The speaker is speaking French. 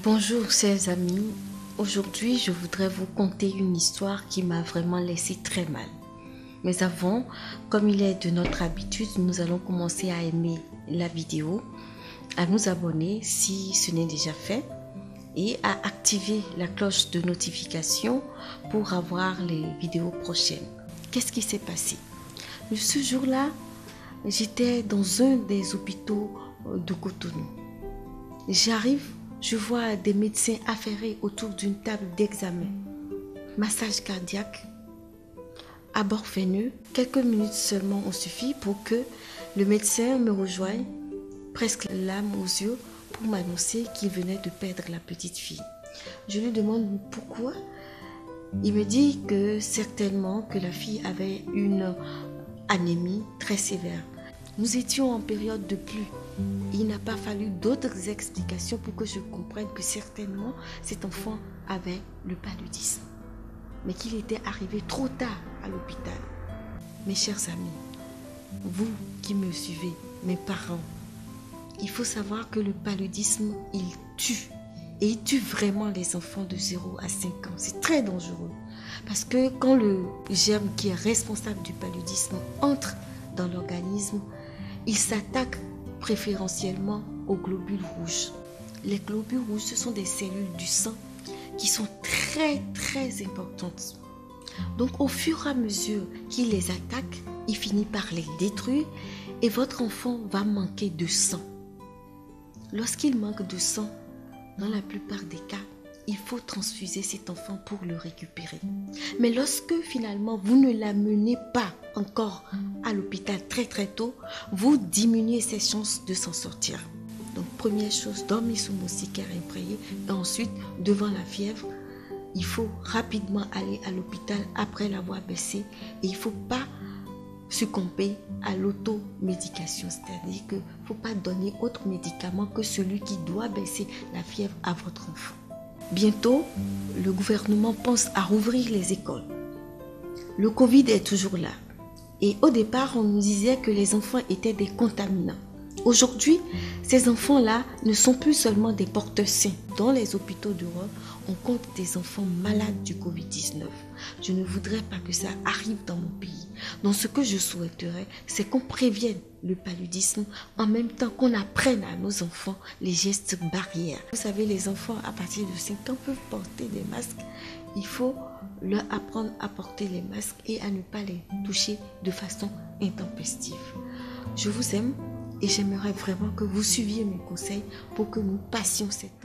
Bonjour chers amis, aujourd'hui je voudrais vous conter une histoire qui m'a vraiment laissé très mal. Mais avant, comme il est de notre habitude, nous allons commencer à aimer la vidéo, à nous abonner si ce n'est déjà fait et à activer la cloche de notification pour avoir les vidéos prochaines. Qu'est-ce qui s'est passé? Ce jour-là, j'étais dans un des hôpitaux de Cotonou. J'arrive, je vois des médecins affairés autour d'une table d'examen. Massage cardiaque, abord veineux. Quelques minutes seulement ont suffi pour que le médecin me rejoigne, presque larmes aux yeux, pour m'annoncer qu'il venait de perdre la petite fille. Je lui demande pourquoi. Il me dit que certainement que la fille avait une anémie très sévère. Nous étions en période de pluie. Il n'a pas fallu d'autres explications pour que je comprenne que certainement cet enfant avait le paludisme, mais qu'il était arrivé trop tard à l'hôpital. Mes chers amis, vous qui me suivez, mes parents, il faut savoir que le paludisme, il tue. Et il tue vraiment les enfants de 0 à 5 ans. C'est très dangereux. Parce que quand le germe qui est responsable du paludisme entre dans l'organisme, il s'attaque préférentiellement aux globules rouges. Les globules rouges, ce sont des cellules du sang qui sont très importantes. Donc au fur et à mesure qu'il les attaque, il finit par les détruire et votre enfant va manquer de sang. Lorsqu'il manque de sang, dans la plupart des cas, il faut transfuser cet enfant pour le récupérer. Mais lorsque finalement vous ne l'amenez pas encore à l'hôpital très tôt, vous diminuez ses chances de s'en sortir. Donc première chose, dormir sous moustiquaire imprégnée et ensuite devant la fièvre, il faut rapidement aller à l'hôpital après l'avoir baissé et il ne faut pas succomber à l'automédication, c'est-à-dire qu'il ne faut pas donner autre médicament que celui qui doit baisser la fièvre à votre enfant. Bientôt, le gouvernement pense à rouvrir les écoles. Le Covid est toujours là. Et au départ, on nous disait que les enfants étaient des contaminants. Aujourd'hui, ces enfants-là ne sont plus seulement des porteurs sains. Dans les hôpitaux d'Europe, on compte des enfants malades du Covid-19. Je ne voudrais pas que ça arrive dans mon pays. Donc ce que je souhaiterais, c'est qu'on prévienne le paludisme en même temps qu'on apprenne à nos enfants les gestes barrières. Vous savez, les enfants à partir de 5 ans peuvent porter des masques. Il faut leur apprendre à porter les masques et à ne pas les toucher de façon intempestive. Je vous aime et j'aimerais vraiment que vous suiviez mes conseils pour que nous passions cette